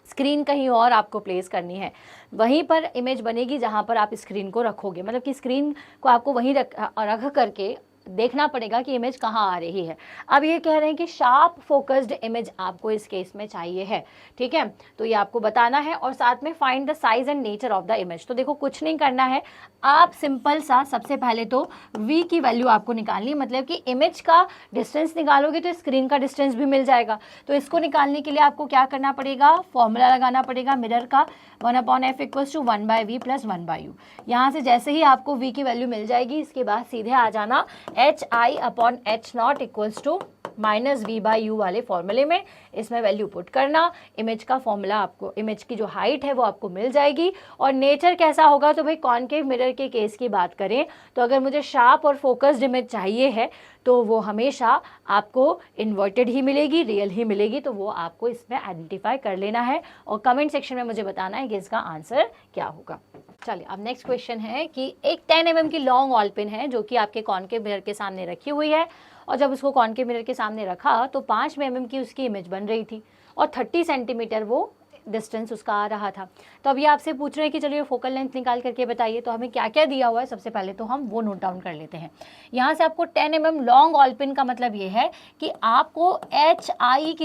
स्क्रीन कहीं और आपको प्लेस करनी है, वहीं पर इमेज बनेगी जहाँ पर आप स्क्रीन को रखोगे, मतलब कि स्क्रीन को आपको वहीं रख करके देखना पड़ेगा कि इमेज कहाँ आ रही है। अब ये कह रहे हैं कि शार्प फोकस्ड इमेज आपको इस केस में चाहिए है, ठीक है, तो ये आपको बताना है और साथ में find the size and nature of the image. तो देखो कुछ नहीं करना है, आप सिंपल सा सबसे पहले तो v की वैल्यू आपको निकालनी, मतलब कि इमेज का डिस्टेंस निकालोगे तो स्क्रीन का डिस्टेंस भी मिल जाएगा। तो इसको निकालने के लिए आपको क्या करना पड़ेगा, फॉर्मूला लगाना पड़ेगा मिरर का, 1/f equals to 1/v plus 1/u। यहाँ से जैसे ही आपको v की वैल्यू मिल जाएगी, इसके बाद सीधे आ जाना HI/H0 इक्वल्स टू -v/u वाले फॉर्मूले में, इसमें वैल्यू पुट करना, इमेज का फॉर्मूला आपको, इमेज की जो हाइट है वो आपको मिल जाएगी। और नेचर कैसा होगा, तो भाई कॉन्केव मिरर के केस की बात करें तो अगर मुझे शार्प और फोकस्ड इमेज चाहिए है तो वो हमेशा आपको इन्वर्टेड ही मिलेगी, रियल ही मिलेगी, तो वो आपको इसमें आइडेंटिफाई कर लेना है और कमेंट सेक्शन में मुझे बताना है कि इसका आंसर क्या होगा। चलिए अब नेक्स्ट क्वेश्चन है कि एक 10 mm की लॉन्ग ऑल पिन है जो कि आपके कॉन्केव मिरर के सामने रखी हुई है, और जब उसको कॉन्केव मिरर के सामने रखा तो 5 mm की उसकी इमेज बन रही थी और 30 सेंटीमीटर वो डिस्टेंस उसका आ रहा था। तो अब ये आपसे पूछ रहे हैं कि चलिए फोकल लेंथ निकाल करके बताइए, तो हमें क्या क्या दिया हुआ है सबसे पहले तो हम वो नोट डाउन कर लेते हैं। यहाँ से आपको 10 mm लॉन्ग ऑल पिन का मतलब ये है कि आपको H0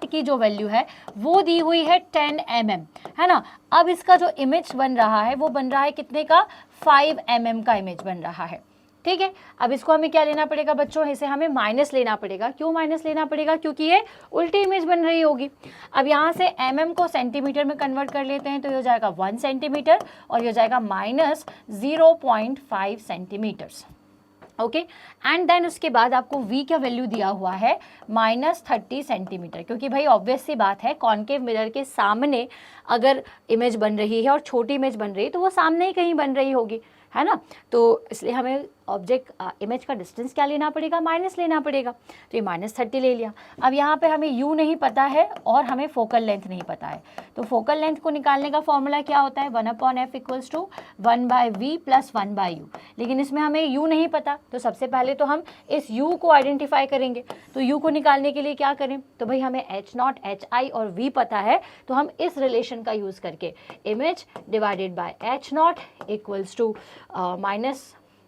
की जो वैल्यू है वो दी हुई है 10 mm, है ना। अब इसका जो इमेज बन रहा है वो बन रहा है कितने का, 5 mm का इमेज बन रहा है, ठीक है। अब इसको हमें क्या लेना पड़ेगा बच्चों, इसे हमें माइनस लेना पड़ेगा। क्यों माइनस लेना पड़ेगा, क्योंकि ये उल्टी इमेज बन रही होगी। अब यहाँ से mm को सेंटीमीटर में कन्वर्ट कर लेते हैं, तो ये हो जाएगा 1 सेंटीमीटर और ये हो जाएगा -0.5 सेंटीमीटर्स, ओके। एंड देन उसके बाद आपको v का वैल्यू दिया हुआ है -30 सेंटीमीटर, क्योंकि भाई ऑब्वियस सी बात है कॉन्केव मिरर के सामने अगर इमेज बन रही है और छोटी इमेज बन रही है तो वो सामने ही कहीं बन रही होगी, है ना। तो इसलिए हमें ऑब्जेक्ट इमेज का डिस्टेंस क्या लेना पड़ेगा, माइनस लेना पड़ेगा, तो ये -30 ले लिया। अब यहाँ पे हमें u नहीं पता है और हमें फोकल लेंथ नहीं पता है, तो फोकल लेंथ को निकालने का फॉर्मूला क्या होता है, 1/f equals to 1/v plus 1/u। लेकिन इसमें हमें u नहीं पता, तो सबसे पहले तो हम इस u को आइडेंटिफाई करेंगे। तो u को निकालने के लिए क्या करें, तो भाई हमें H0, HI और v पता है, तो हम इस रिलेशन का यूज़ करके image divided by H0 equals to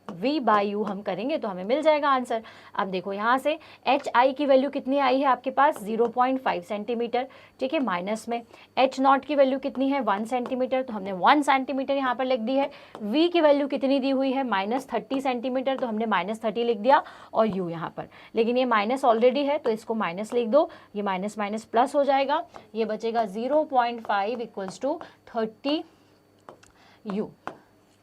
-v/u हम करेंगे तो हमें मिल जाएगा आंसर। अब देखो यहाँ से HI की वैल्यू कितनी आई है आपके पास, 0.5 सेंटीमीटर, ठीक है, माइनस में H0 की वैल्यू कितनी है, 1 सेंटीमीटर, तो हमने 1 सेंटीमीटर यहाँ पर लिख दी है। v की वैल्यू कितनी दी हुई है, -30 सेंटीमीटर, तो हमने -30 लिख दिया और u यहाँ पर, लेकिन ये माइनस ऑलरेडी है तो इसको माइनस लिख दो, ये माइनस माइनस प्लस हो जाएगा, ये बचेगा 0.5 इक्वल्स टू 30 u,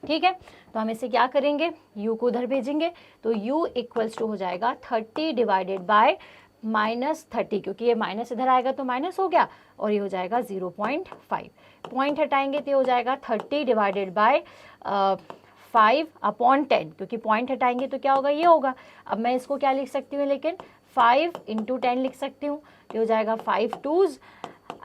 ठीक है, तो हम इसे क्या करेंगे, u को उधर भेजेंगे, तो u इक्वल्स टू हो जाएगा 30 डिवाइडेड बाय -30, क्योंकि ये माइनस इधर आएगा तो माइनस हो गया, और ये हो जाएगा 0.5, पॉइंट हटाएंगे तो ये हो जाएगा 30 डिवाइडेड बाय 5/10, क्योंकि पॉइंट हटाएंगे तो क्या होगा, ये होगा। अब मैं इसको क्या लिख सकती हूँ, लेकिन 5 × 10 लिख सकती हूँ, तो हो जाएगा 5 2s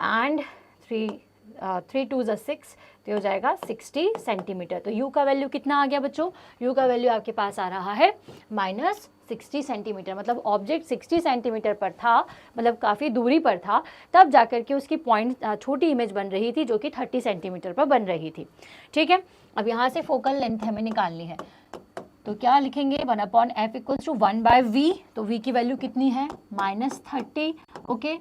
एंड 3 2s 6, तो हो जाएगा 60 सेंटीमीटर। तो u का वैल्यू कितना आ गया बच्चों, u का वैल्यू आपके पास आ रहा है -60 सेंटीमीटर, मतलब ऑब्जेक्ट 60 सेंटीमीटर पर था, मतलब काफ़ी दूरी पर था, तब जाकर के उसकी पॉइंट छोटी इमेज बन रही थी जो कि 30 सेंटीमीटर पर बन रही थी। ठीक है, अब यहाँ से फोकल लेंथ हमें निकालनी है, तो क्या लिखेंगे, 1/f इक्वल्स टू 1/v, तो v की वैल्यू कितनी है -30, ओके,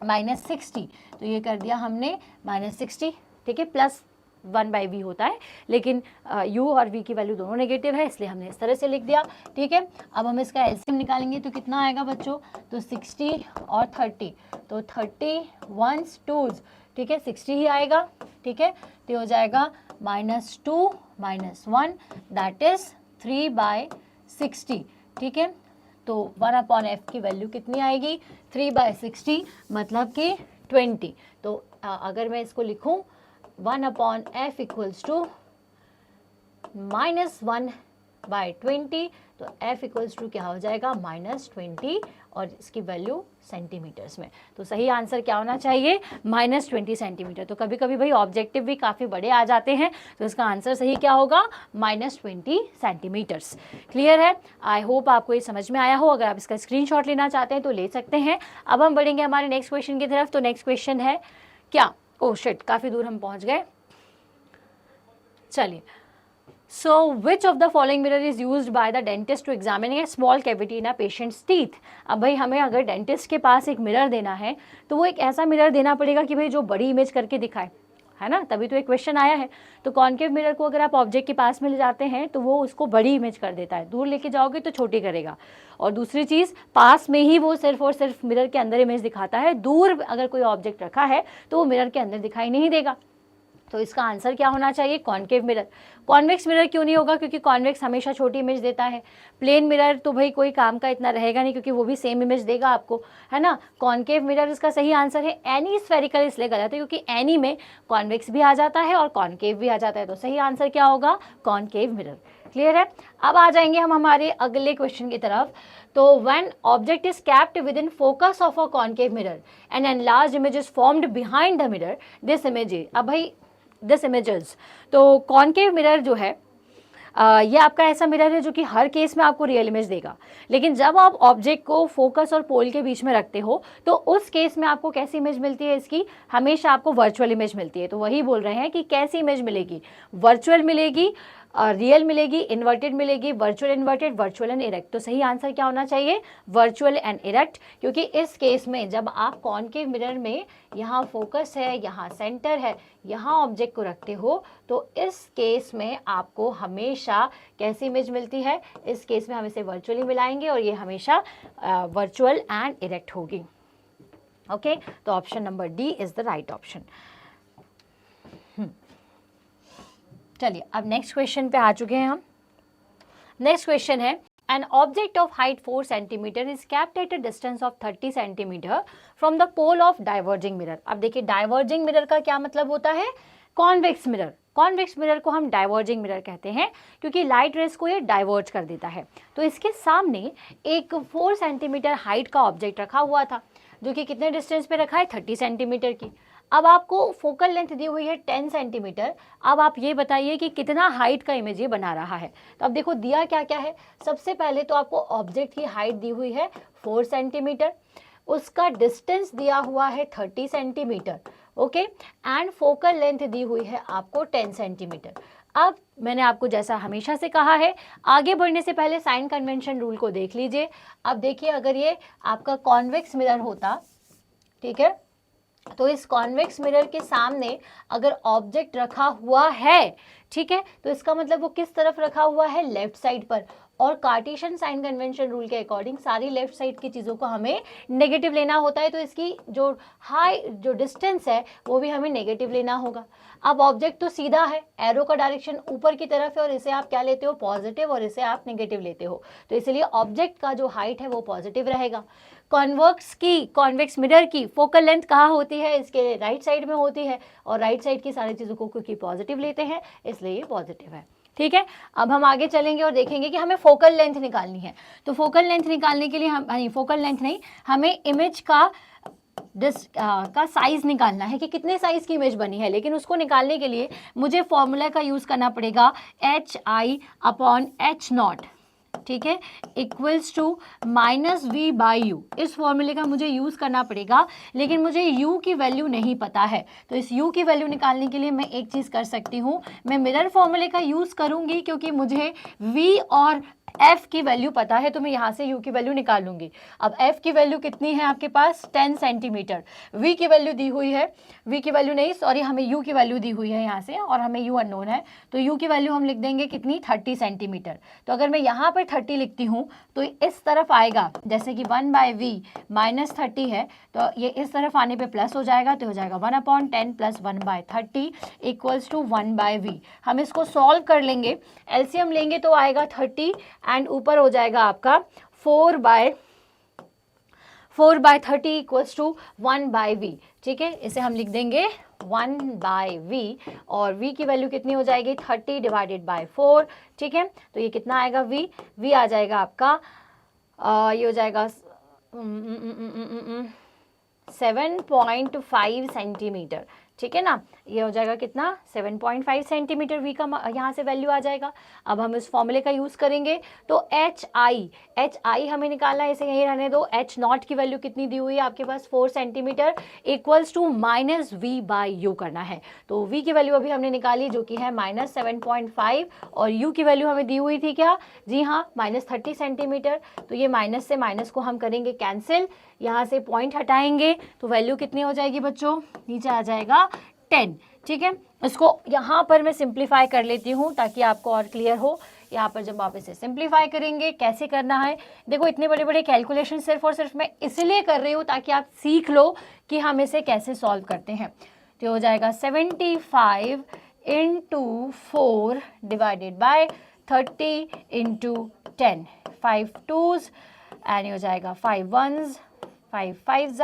-60, तो ये कर दिया हमने -60, ठीक है, प्लस 1/v होता है, लेकिन u और v की वैल्यू दोनों नेगेटिव है, इसलिए हमने इस तरह से लिख दिया। ठीक है, अब हम इसका एलसीएम निकालेंगे तो कितना आएगा बच्चों, तो 60 और 30, तो 30 1s 2s, ठीक है, 60 ही आएगा। ठीक है, तो हो जाएगा -2 -1, दैट इज 3/60। ठीक है, तो 1/f की वैल्यू कितनी आएगी, 3/60, मतलब कि 20। तो अगर मैं इसको लिखूं 1/f इक्वल्स टू -1/20, तो f इक्वल्स टू क्या हो जाएगा, -20, और इसकी वैल्यू सेंटीमीटर्स में। तो सही आंसर क्या होना चाहिए, -20 सेंटीमीटर। तो कभी कभी भाई ऑब्जेक्टिव भी काफ़ी बड़े आ जाते हैं, तो इसका आंसर सही क्या होगा, -20 सेंटीमीटर्स। क्लियर है, आई होप आपको ये समझ में आया हो। अगर आप इसका स्क्रीनशॉट लेना चाहते हैं तो ले सकते हैं। अब हम बढ़ेंगे हमारे नेक्स्ट क्वेश्चन की तरफ। तो नेक्स्ट क्वेश्चन है क्या, ओह शिट, काफ़ी दूर हम पहुँच गए। चलिए, so which of the following mirror is used by the dentist to examine a small cavity in a patient's teeth? अब भाई हमें अगर डेंटिस्ट के पास एक मिरर देना है तो वो एक ऐसा मिरर देना पड़ेगा कि भाई जो बड़ी इमेज करके दिखाए, है ना, तभी तो एक क्वेश्चन आया है। तो कॉन्केव मिरर को अगर आप ऑब्जेक्ट के पास में ले जाते हैं तो वो उसको बड़ी इमेज कर देता है, दूर लेके जाओगे तो छोटी करेगा। और दूसरी चीज़, पास में ही वो सिर्फ और सिर्फ मिरर के अंदर इमेज दिखाता है, दूर अगर कोई ऑब्जेक्ट रखा है तो वो मिरर के अंदर दिखाई नहीं देगा। तो इसका आंसर क्या होना चाहिए, कॉन्केव मिरर। कॉन्वेक्स मिरर क्यों नहीं होगा, क्योंकि कॉन्वेक्स हमेशा छोटी इमेज देता है। प्लेन मिरर तो भाई कोई काम का इतना रहेगा नहीं, क्योंकि वो भी सेम इमेज देगा आपको, है ना। कॉन्केव मिरर इसका सही आंसर है। एनी स्फेरिकल इसलिए गलत है क्योंकि एनी में कॉन्वेक्स भी आ जाता है और कॉन्केव भी आ जाता है, तो सही आंसर क्या होगा, कॉन्केव मिरर। क्लियर है। अब आ जाएंगे हम हमारे अगले क्वेश्चन की तरफ। तो when object is kept with in focus of a concave mirror and enlarged image is formed behind the mirror, this image, अब भाई दिस इमेजेस, तो कॉन्केव मिरर जो है ये आपका ऐसा मिरर है जो कि हर केस में आपको रियल इमेज देगा, लेकिन जब आप ऑब्जेक्ट को फोकस और पोल के बीच में रखते हो तो उस केस में आपको कैसी इमेज मिलती है, इसकी हमेशा आपको वर्चुअल इमेज मिलती है। तो वही बोल रहे हैं कि कैसी इमेज मिलेगी, वर्चुअल मिलेगी, रियल मिलेगी, इन्वर्टेड मिलेगी, virtual inverted, virtual and erect. तो सही आंसर क्या होना चाहिए, वर्चुअल एंड इरेक्ट, क्योंकि इस केस में जब आप कॉन्केव मिरर में यहाँ फोकस है, यहाँ सेंटर है, यहाँ ऑब्जेक्ट को रखते हो, तो इस केस में आपको हमेशा कैसी इमेज मिलती है, इस केस में हम इसे वर्चुअली मिलाएंगे और ये हमेशा वर्चुअल एंड इरेक्ट होगी। ओके, तो option number D is the right option. चलिए, अब नेक्स्ट क्वेश्चन पे आ चुके हैं हम। नेक्स्ट क्वेश्चन है, an object of height 4 centimeter is kept at a distance of 30 centimeter from the pole of diverging mirror. अब देखिए, डाइवर्जिंग मिरर का क्या मतलब होता है, कॉन्वेक्स मिरर। कॉन्वेक्स मिरर को हम डाइवर्जिंग मिरर कहते हैं क्योंकि लाइट रेस को ये डाइवर्ज कर देता है। तो इसके सामने एक 4 सेंटीमीटर हाइट का ऑब्जेक्ट रखा हुआ था, जो कि कितने डिस्टेंस पे रखा है, 30 सेंटीमीटर की। अब आपको फोकल लेंथ दी हुई है 10 सेंटीमीटर। अब आप ये बताइए कि कितना हाइट का इमेज ये बना रहा है। तो अब देखो दिया क्या क्या है, सबसे पहले तो आपको ऑब्जेक्ट की हाइट दी हुई है 4 सेंटीमीटर, उसका डिस्टेंस दिया हुआ है 30 centimeter, okay, and focal length दी हुई है आपको 10 सेंटीमीटर। अब मैंने आपको जैसा हमेशा से कहा है, आगे बढ़ने से पहले साइन कन्वेंशन रूल को देख लीजिए। अब देखिए, अगर ये आपका कॉन्वेक्स मिरर होता, ठीक है, तो इस कॉन्वेक्स मिरर के सामने अगर ऑब्जेक्ट रखा हुआ है ठीक है, तो इसका मतलब वो किस तरफ रखा हुआ है, लेफ्ट साइड पर। और कार्टेशियन साइन कन्वेंशन रूल के अकॉर्डिंग सारी लेफ्ट साइड की चीज़ों को हमें नेगेटिव लेना होता है, तो इसकी जो डिस्टेंस है वो भी हमें नेगेटिव लेना होगा। अब ऑब्जेक्ट तो सीधा है, एरो का डायरेक्शन ऊपर की तरफ है और इसे आप क्या लेते हो, पॉजिटिव, और इसे आप नेगेटिव लेते हो, तो इसलिए ऑब्जेक्ट का जो हाइट है वो पॉजिटिव रहेगा। कॉन्वेक्स मिरर की फोकल लेंथ कहाँ होती है, इसके राइट साइड में होती है, और राइट साइड की सारी चीज़ों को क्योंकि पॉजिटिव लेते हैं इसलिए ये पॉजिटिव है। ठीक है, अब हम आगे चलेंगे और देखेंगे कि हमें फोकल लेंथ निकालनी है। तो फोकल लेंथ निकालने के लिए फोकल लेंथ नहीं, हमें इमेज का साइज निकालना है कि कितने साइज की इमेज बनी है। लेकिन उसको निकालने के लिए मुझे फॉर्मूला का यूज करना पड़ेगा HI/H0, ठीक है, इक्वल्स टू -V/U। इस फॉर्मूले का मुझे यूज करना पड़ेगा, लेकिन मुझे U की वैल्यू नहीं पता है। तो इस U की वैल्यू निकालने के लिए मैं एक चीज कर सकती हूँ, मैं मिरर फॉर्मूले का यूज करूंगी, क्योंकि मुझे V और F की वैल्यू पता है, तो मैं यहाँ से U की वैल्यू निकालूंगी। अब F की वैल्यू कितनी है आपके पास, 10 सेंटीमीटर। V की वैल्यू दी हुई है, V की वैल्यू नहीं, सॉरी, हमें U की वैल्यू दी हुई है यहाँ से, और हमें U अननोन है, तो U की वैल्यू हम लिख देंगे कितनी, 30 सेंटीमीटर। तो अगर मैं यहाँ पर 30 लिखती हूँ तो इस तरफ आएगा, जैसे कि 1/V -30 है, तो ये इस तरफ आने पे प्लस हो जाएगा, तो हो जाएगा 1/10 + 1/30 इक्वल्स टू 1/V। हम इसको सॉल्व कर लेंगे, एलसीएम लेंगे तो आएगा 30 एंड ऊपर हो जाएगा आपका 4/30 इक्वल्स टू 1/V। ठीक है, इसे हम लिख देंगे 1/V, और V की वैल्यू कितनी हो जाएगी, 30 / 4। ठीक है, तो ये कितना आएगा, V आ जाएगा आपका, ये हो जाएगा 7.5 सेंटीमीटर। ठीक है ना, ये हो जाएगा कितना, 7.5 सेंटीमीटर V का यहाँ से वैल्यू आ जाएगा। अब हम इस फॉर्मूले का यूज करेंगे, तो HI हमें निकालना है, इसे यहीं रहने दो। H0 की वैल्यू कितनी दी हुई है आपके पास, 4 सेंटीमीटर इक्वल्स टू -V/U करना है। तो V की वैल्यू अभी हमने निकाली, जो कि है -7.5, और U की वैल्यू हमें दी हुई थी क्या, जी हाँ, -30 सेंटीमीटर। तो ये माइनस से माइनस को हम करेंगे कैंसिल, यहाँ से पॉइंट हटाएंगे, तो वैल्यू कितनी हो जाएगी बच्चों, नीचे आ जाएगा 10। ठीक है, इसको यहाँ पर मैं सिंप्लीफाई कर लेती हूँ ताकि आपको और क्लियर हो। यहाँ पर जब आप इसे सिंप्लीफाई करेंगे, कैसे करना है, देखो इतने बड़े बड़े कैलकुलेशन सिर्फ और सिर्फ मैं इसलिए कर रही हूँ ताकि आप सीख लो कि हम इसे कैसे सॉल्व करते हैं। तो हो जाएगा 75 × 4 / 30 × 10, 5 2s एंड ये हो जाएगा 5 1s, 5 5s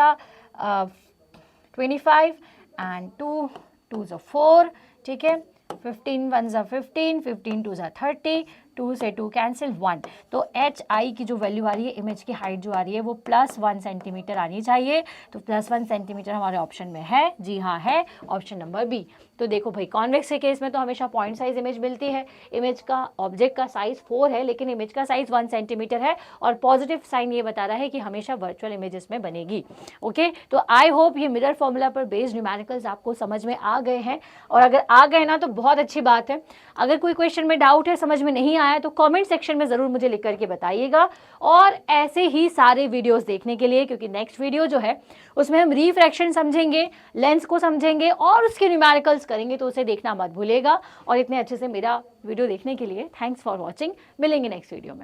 25 एंड 2 2s 4। ठीक है, 15 1s 15, 15 2s 30, 2 से 2 कैंसिल 1। तो HI की जो वैल्यू आ रही है, इमेज की हाइट जो आ रही है, वो +1 सेंटीमीटर आनी चाहिए। तो +1 सेंटीमीटर हमारे ऑप्शन में है, जी हाँ है, ऑप्शन नंबर बी। तो देखो भाई, कॉन्वेक्स के केस में तो हमेशा पॉइंट साइज इमेज मिलती है। इमेज का ऑब्जेक्ट का साइज 4 है, लेकिन इमेज का साइज 1 सेंटीमीटर है, और पॉजिटिव साइन ये बता रहा है कि हमेशा वर्चुअल इमेज इसमें बनेगी। ओके, तो आई होप ये मिरर फॉर्मूला पर बेस्ड न्यूमेरिकल्स आपको समझ में आ गए हैं, और अगर आ गए ना तो बहुत अच्छी बात है। अगर कोई क्वेश्चन में डाउट है, समझ में नहीं आया, तो कमेंट सेक्शन में जरूर मुझे लिख करके बताइएगा। और ऐसे ही सारे वीडियोस देखने के लिए, क्योंकि नेक्स्ट वीडियो जो है उसमें हम रिफ्रैक्शन समझेंगे, लेंस को समझेंगे और उसके न्यूमेरिकल्स करेंगे, तो उसे देखना मत भूलिएगा। और इतने अच्छे से मेरा वीडियो देखने के लिए थैंक्स फॉर वॉचिंग। मिलेंगे नेक्स्ट वीडियो में।